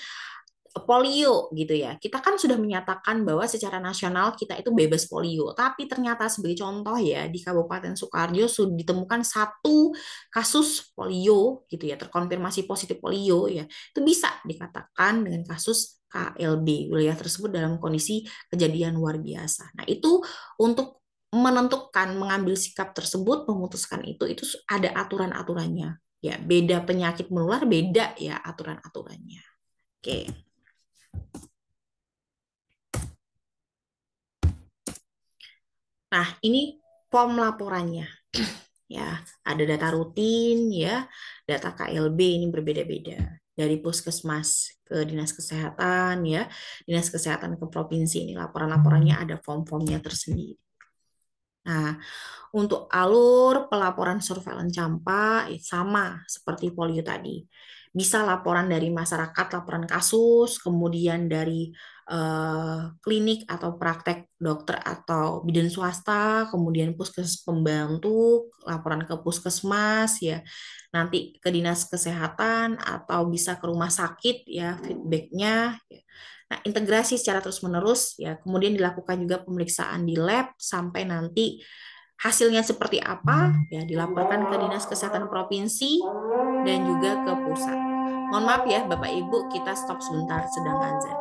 polio gitu ya. Kita kan sudah menyatakan bahwa secara nasional kita itu bebas polio, tapi ternyata sebagai contoh ya di Kabupaten Sukoharjo sudah ditemukan 1 kasus polio gitu ya, terkonfirmasi positif polio ya. Itu bisa dikatakan dengan kasus KLB, wilayah tersebut dalam kondisi kejadian luar biasa. Nah, itu untuk menentukan mengambil sikap tersebut, memutuskan itu ada aturan-aturannya. Ya, beda penyakit menular beda ya aturan-aturannya. Oke. Nah, ini form laporannya. Ya, ada data rutin ya, data KLB ini berbeda-beda dari puskesmas ke dinas kesehatan ya, dinas kesehatan ke provinsi, ini laporan-laporannya ada form-formnya tersendiri. Nah, untuk alur pelaporan surveillance campak sama seperti polio tadi. Bisa laporan dari masyarakat, laporan kasus, kemudian dari klinik atau praktek dokter atau bidan swasta, kemudian puskes pembantu, laporan ke puskesmas ya, nanti ke dinas kesehatan atau bisa ke rumah sakit ya feedbacknya. Ya. Nah, integrasi secara terus-menerus ya, kemudian dilakukan juga pemeriksaan di lab sampai nanti hasilnya seperti apa ya dilaporkan ke Dinas Kesehatan Provinsi dan juga ke pusat. Mohon maaf ya Bapak Ibu, kita stop sebentar sedang azan.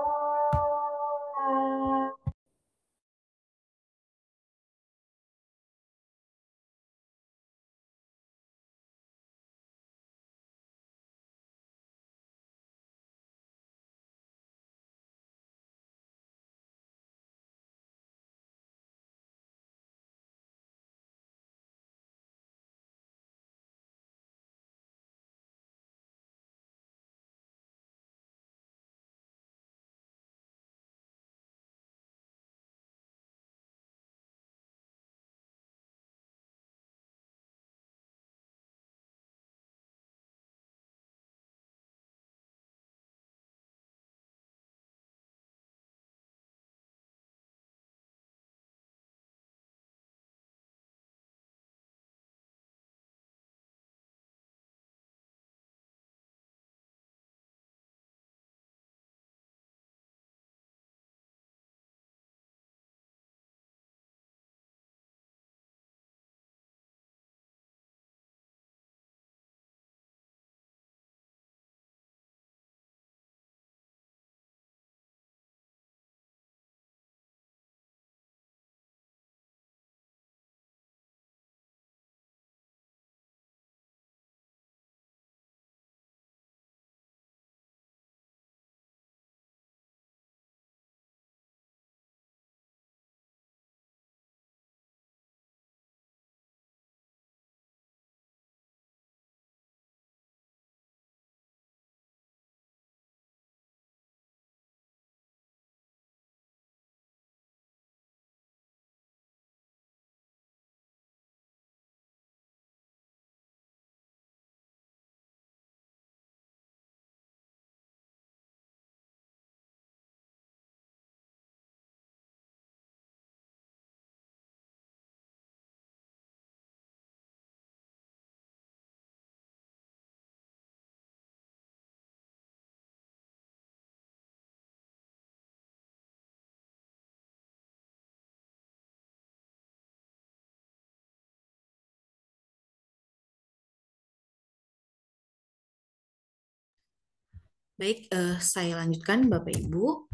Baik, saya lanjutkan Bapak Ibu.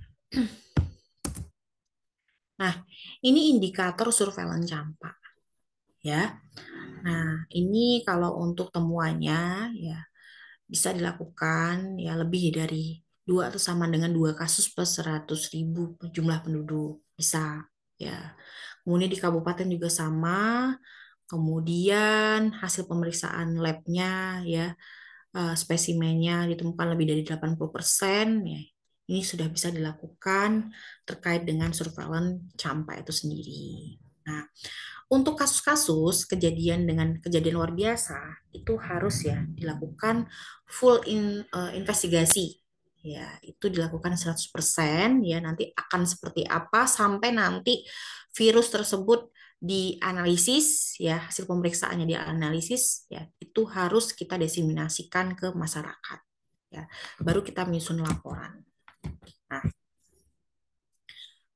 Nah, ini indikator surveillance campak ya. Nah, ini kalau untuk temuannya ya bisa dilakukan ya lebih dari dua atau sama dengan 2 kasus per 100.000 jumlah penduduk bisa ya. Kemudian di kabupaten juga sama. Kemudian hasil pemeriksaan labnya ya spesimennya ditemukan lebih dari 80% ya. Ini sudah bisa dilakukan terkait dengan surveillance campak itu sendiri. Nah, untuk kasus-kasus kejadian dengan kejadian luar biasa itu harus ya dilakukan investigasi. Ya, itu dilakukan 100% ya nanti akan seperti apa sampai nanti virus tersebut dianalisis ya hasil pemeriksaannya dianalisis ya itu harus kita diseminasikan ke masyarakat ya baru kita menyusun laporan. Nah,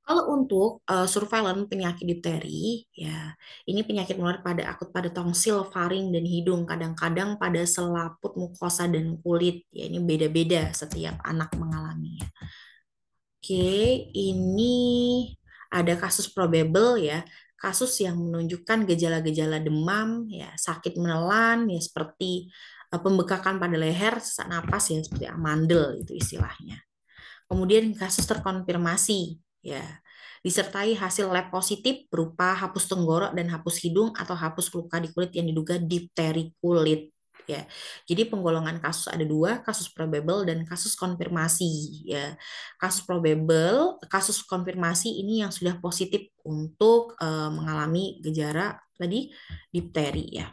kalau untuk surveillance penyakit difteri, ya ini penyakit menular pada akut pada tongsil, faring, dan hidung. Kadang-kadang pada selaput mukosa dan kulit. Ya ini beda-beda setiap anak mengalaminya. Oke, ini ada kasus probable ya, kasus yang menunjukkan gejala-gejala demam, ya sakit menelan, ya seperti pembekakan pada leher, sesak napas ya seperti amandel itu istilahnya. Kemudian kasus terkonfirmasi, ya, disertai hasil lab positif berupa hapus tenggorok dan hapus hidung atau hapus luka di kulit yang diduga difteri kulit. Ya, jadi penggolongan kasus ada dua, kasus probable dan kasus konfirmasi. Ya, kasus probable, kasus konfirmasi ini yang sudah positif untuk mengalami gejala tadi difteri ya.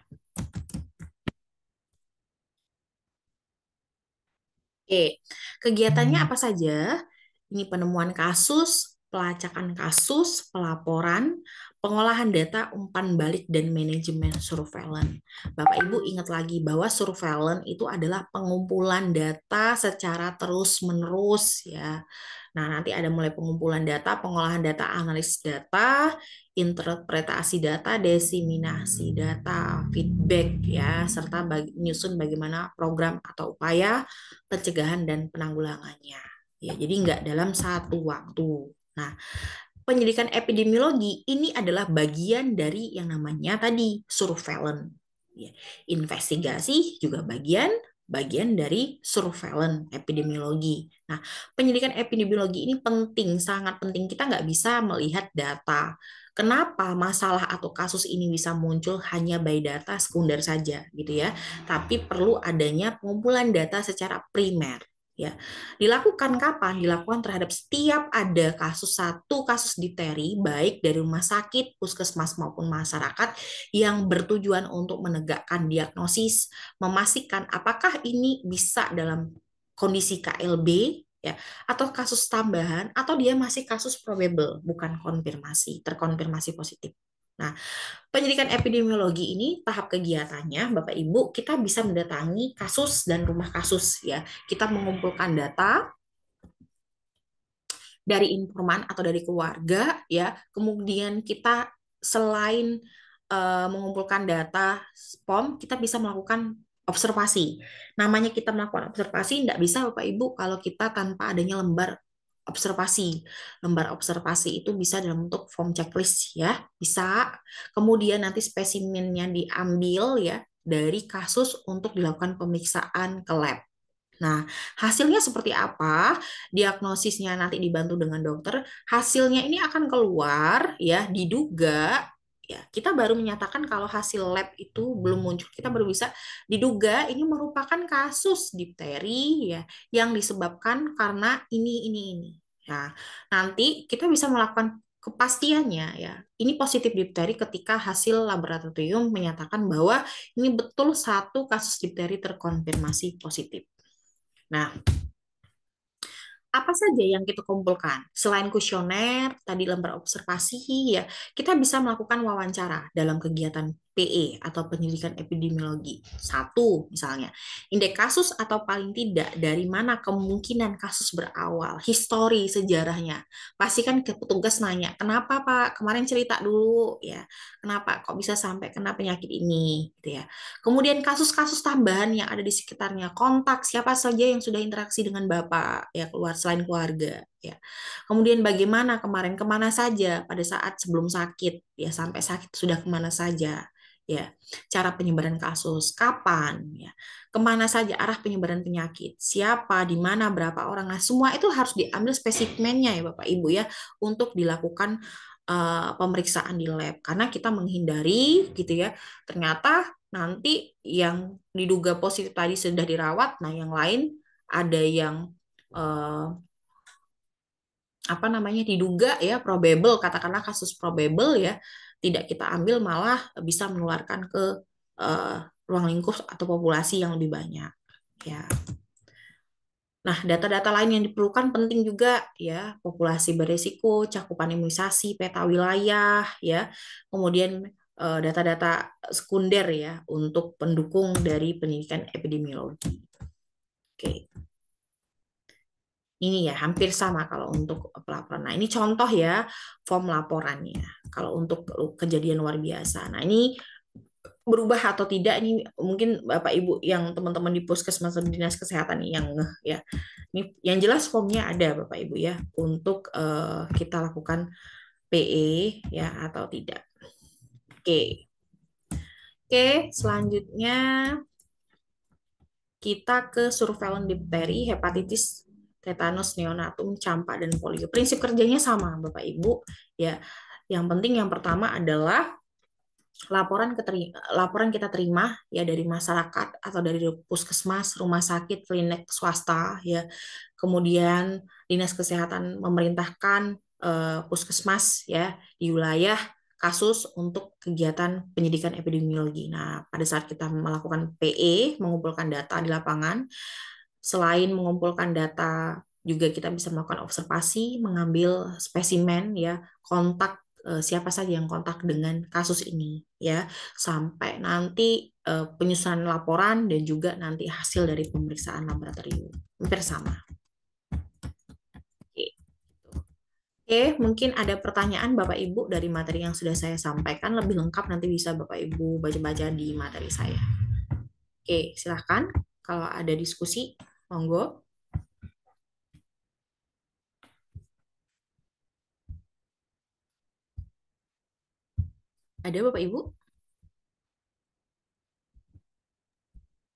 Oke, kegiatannya apa saja? Ini penemuan kasus, pelacakan kasus, pelaporan, pengolahan data, umpan balik, dan manajemen surveillance. Bapak Ibu ingat lagi bahwa surveillance itu adalah pengumpulan data secara terus-menerus ya. Nah, nanti ada mulai pengumpulan data, pengolahan data, analisis data, interpretasi data, diseminasi data, feedback ya, serta nyusun bagaimana program atau upaya pencegahan dan penanggulangannya. Ya, jadi nggak dalam satu waktu. Nah, penyelidikan epidemiologi ini adalah bagian dari yang namanya tadi surveillance. Ya, investigasi juga bagian bagian dari surveillance epidemiologi. Nah, penyelidikan epidemiologi ini penting, sangat penting. Kita nggak bisa melihat data. Kenapa masalah atau kasus ini bisa muncul hanya by data sekunder saja, gitu ya? Tapi perlu adanya pengumpulan data secara primer. Ya, dilakukan kapan? Dilakukan terhadap setiap ada satu kasus difteri, baik dari rumah sakit, puskesmas maupun masyarakat yang bertujuan untuk menegakkan diagnosis, memastikan apakah ini bisa dalam kondisi KLB ya atau kasus tambahan atau dia masih kasus probable, bukan konfirmasi, terkonfirmasi positif. Nah, penyelidikan epidemiologi ini tahap kegiatannya Bapak Ibu kita bisa mendatangi kasus dan rumah kasus ya. Kita mengumpulkan data dari informan atau dari keluarga ya. Kemudian kita selain mengumpulkan data POM, kita bisa melakukan observasi. Namanya kita melakukan observasi tidak bisa Bapak Ibu kalau kita tanpa adanya lembar observasi. Lembar observasi itu bisa dalam bentuk form checklist ya, bisa. Kemudian nanti spesimennya diambil ya dari kasus untuk dilakukan pemeriksaan ke lab. Nah, hasilnya seperti apa? Diagnosisnya nanti dibantu dengan dokter. Hasilnya ini akan keluar ya, diduga ya. Kita baru menyatakan kalau hasil lab itu belum muncul, kita baru bisa diduga ini merupakan kasus difteri ya yang disebabkan karena ini. Nah, nanti kita bisa melakukan kepastiannya ya. Ini positif difteri ketika hasil laboratorium menyatakan bahwa ini betul satu kasus difteri terkonfirmasi positif. Nah, apa saja yang kita kumpulkan? Selain kuesioner, tadi lembar observasi, ya, kita bisa melakukan wawancara dalam kegiatan PE atau penyidikan epidemiologi. Satu, misalnya, indeks kasus atau paling tidak dari mana kemungkinan kasus berawal, histori sejarahnya. Pasti kan ke petugas nanya, kenapa Pak kemarin cerita dulu ya, kenapa kok bisa sampai kena penyakit ini, gitu ya. Kemudian kasus-kasus tambahan yang ada di sekitarnya, kontak siapa saja yang sudah interaksi dengan Bapak ya keluar selain keluarga ya. Kemudian bagaimana kemarin kemana saja pada saat sebelum sakit ya sampai sakit sudah kemana saja ya, cara penyebaran kasus, kapan, ya, kemana saja arah penyebaran penyakit, siapa, di mana, berapa orang, nah semua itu harus diambil spesimennya ya Bapak Ibu ya, untuk dilakukan pemeriksaan di lab, karena kita menghindari gitu ya, ternyata nanti yang diduga positif tadi sudah dirawat, nah yang lain ada yang eh, apa namanya diduga ya probable katakanlah kasus probable ya tidak kita ambil malah bisa menularkan ke eh, ruang lingkup atau populasi yang lebih banyak ya. Nah, data-data lain yang diperlukan penting juga ya, populasi berisiko, cakupan imunisasi, peta wilayah ya, kemudian data-data sekunder ya untuk pendukung dari pendidikan epidemiologi. Oke. Ini ya hampir sama kalau untuk pelaporan. Nah, ini contoh ya form laporannya. Kalau untuk kejadian luar biasa. Nah, ini berubah atau tidak ini mungkin Bapak Ibu yang teman-teman di puskesmas atau dinas kesehatan nih yang ngeh ya. Ini yang jelas formnya ada Bapak Ibu ya untuk kita lakukan PE ya atau tidak. Oke. Oke, selanjutnya kita ke surveillance difteri, hepatitis, tetanus neonatum, campak dan polio. Prinsip kerjanya sama, Bapak Ibu. Ya, yang penting yang pertama adalah laporan kita terima ya dari masyarakat atau dari puskesmas, rumah sakit, klinik swasta ya. Kemudian dinas kesehatan memerintahkan puskesmas ya di wilayah kasus untuk kegiatan penyidikan epidemiologi. Nah, pada saat kita melakukan PE, mengumpulkan data di lapangan, selain mengumpulkan data juga kita bisa melakukan observasi, mengambil spesimen ya, kontak siapa saja yang kontak dengan kasus ini ya, sampai nanti penyusunan laporan dan juga nanti hasil dari pemeriksaan laboratorium. Hampir sama. Oke. Oke, mungkin ada pertanyaan Bapak Ibu dari materi yang sudah saya sampaikan lebih lengkap nanti bisa Bapak Ibu baca-baca di materi saya. Oke, silahkan kalau ada diskusi, monggo. Ada Bapak Ibu?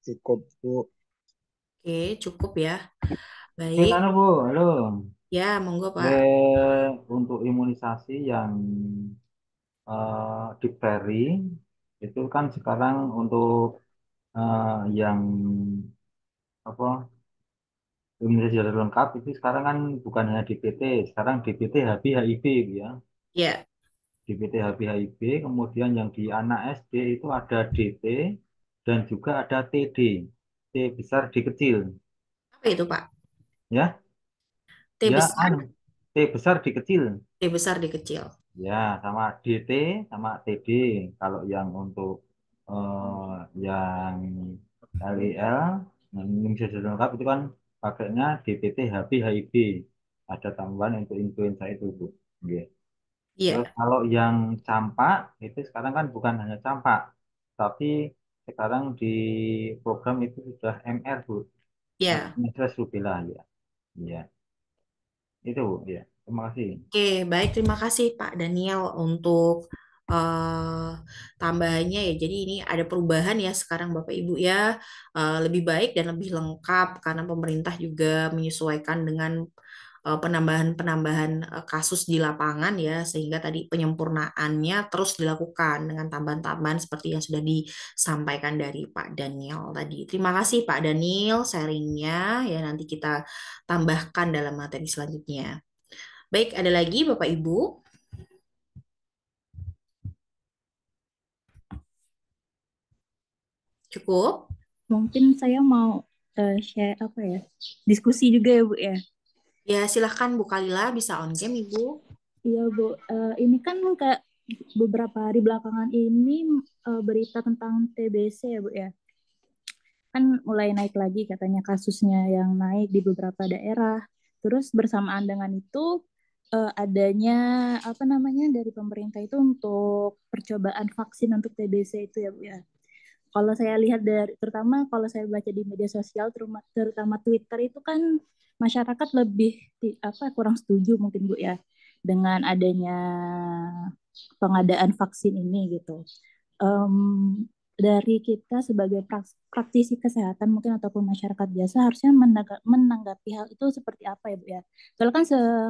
Cukup, Bu.
Oke, cukup ya.
Oke,
Baik,
anu Bu, halo.
ya monggo Pak.
Untuk imunisasi yang difteri itu kan sekarang untuk yang apa imunisasi jalan lengkap itu sekarang kan bukan hanya DPT, sekarang DPT HB HIV gitu ya.
Ya,
DPT HB HIV, kemudian yang di anak SD itu ada DT dan juga ada TD, T besar D kecil,
apa itu Pak?
ya.
T
Ya,
besar,
anu T besar D kecil.
T besar, D kecil.
Ya, sama DT, sama TD. Kalau yang untuk yang LEL, yang Indonesia Sudah Lengkap itu kan pakainya DPT, HB, HIV. Ada tambahan untuk influenza itu, Bu. Oke. Terus
Iya,
kalau yang campak, itu sekarang kan bukan hanya campak, tapi sekarang di program itu sudah MR, Bu.
ya.
Measles rubella, ya. Iya, itu, Bu. Ya. Terima kasih.
Oke, baik. Terima kasih Pak Daniel untuk eh, tambahannya ya. Jadi ini ada perubahan ya sekarang Bapak Ibu ya. Lebih baik dan lebih lengkap karena pemerintah juga menyesuaikan dengan penambahan-penambahan kasus di lapangan ya. Sehingga tadi penyempurnaannya terus dilakukan dengan tambahan-tambahan seperti yang sudah disampaikan dari Pak Daniel tadi. Terima kasih Pak Daniel sharingnya ya. Nanti kita tambahkan dalam materi selanjutnya. Baik, ada lagi Bapak Ibu? Cukup?
Mungkin saya mau share apa ya? Diskusi juga ya, Bu ya.
Ya, silahkan Bu Kalila bisa on cam Ibu.
Iya, Bu. Ini kan Kak beberapa hari belakangan ini berita tentang TBC ya Bu ya. Kan mulai naik lagi katanya kasusnya yang naik di beberapa daerah. Terus bersamaan dengan itu adanya apa namanya dari pemerintah itu untuk percobaan vaksin untuk TBC itu ya Bu ya. Kalau saya lihat dari terutama kalau saya baca di media sosial terutama Twitter itu kan masyarakat lebih apa kurang setuju mungkin Bu ya dengan adanya pengadaan vaksin ini gitu. Dari kita sebagai praktisi kesehatan mungkin ataupun masyarakat biasa harusnya menanggapi hal itu seperti apa ya Bu ya. Soalnya kan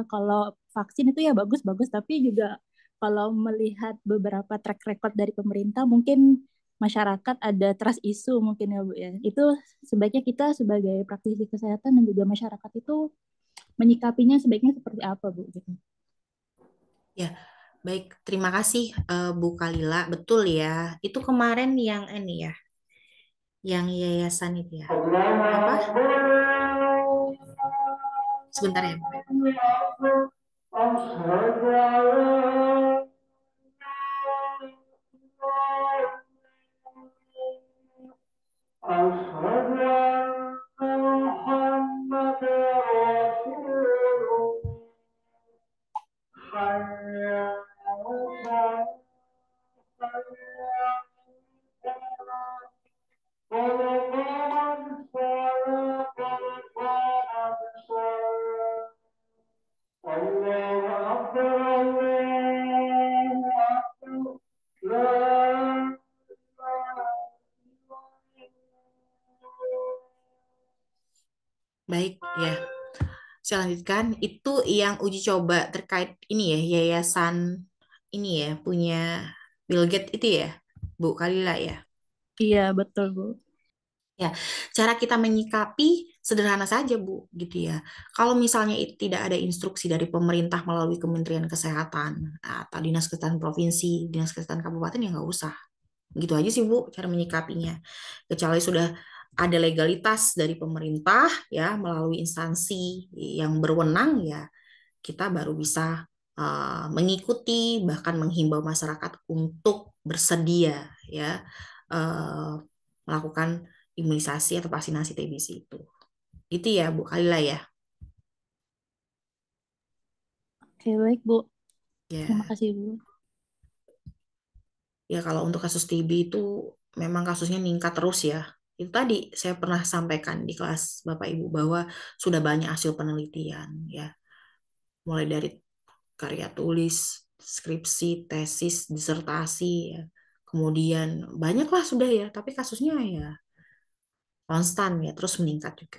kalau vaksin itu ya bagus-bagus tapi juga kalau melihat beberapa track record dari pemerintah mungkin masyarakat ada trust issue mungkin ya Bu ya. Itu sebaiknya kita sebagai praktisi kesehatan dan juga masyarakat itu menyikapinya sebaiknya seperti apa Bu gitu.
Ya, baik. Terima kasih Bu Kalila. Betul ya. Itu kemarin yang ini ya, yang yayasan itu ya. Apa? Sebentar ya, Bu. Baik ya. Saya lanjutkan. Itu yang uji coba terkait ini ya, yayasan ini ya, punya Bill Gates itu ya, Bu Kalila ya.
Iya, betul Bu.
Ya, cara kita menyikapi sederhana saja, Bu, gitu ya. Kalau misalnya tidak ada instruksi dari pemerintah melalui Kementerian Kesehatan atau Dinas Kesehatan Provinsi, Dinas Kesehatan Kabupaten ya nggak usah. Gitu aja sih, Bu, cara menyikapinya. Kecuali sudah ada legalitas dari pemerintah ya melalui instansi yang berwenang ya, kita baru bisa mengikuti bahkan menghimbau masyarakat untuk bersedia ya melakukan imunisasi atau vaksinasi TBC itu. Itu ya Bu Kalila ya.
Oke, baik Bu. Terima
Ya,
kasih Bu.
ya kalau untuk kasus TB itu memang kasusnya meningkat terus ya. Itu tadi saya pernah sampaikan di kelas Bapak Ibu bahwa sudah banyak hasil penelitian ya. Mulai dari karya tulis, skripsi, tesis, disertasi ya. Kemudian banyaklah sudah ya, tapi kasusnya ya konstan ya, terus meningkat juga.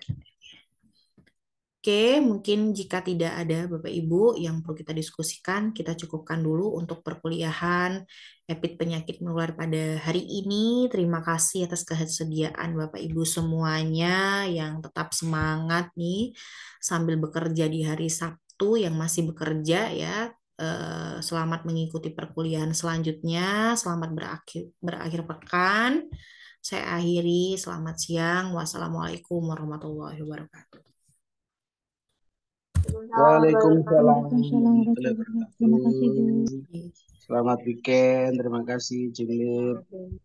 Oke, mungkin jika tidak ada Bapak Ibu yang perlu kita diskusikan, kita cukupkan dulu untuk perkuliahan EPID penyakit menular pada hari ini. Terima kasih atas kesediaan Bapak Ibu semuanya yang tetap semangat nih sambil bekerja di hari Sabtu yang masih bekerja ya. Selamat mengikuti perkuliahan selanjutnya. Selamat berakhir pekan. Saya akhiri. Selamat siang. Wassalamualaikum warahmatullahi wabarakatuh.
Waalaikumsalam
Waalaikumsalam
warahmatullahi
warahmatullahi wabarakatuh. Terima kasih Bu.
wabarakatuh. Selamat weekend. Terima kasih, Jimmy.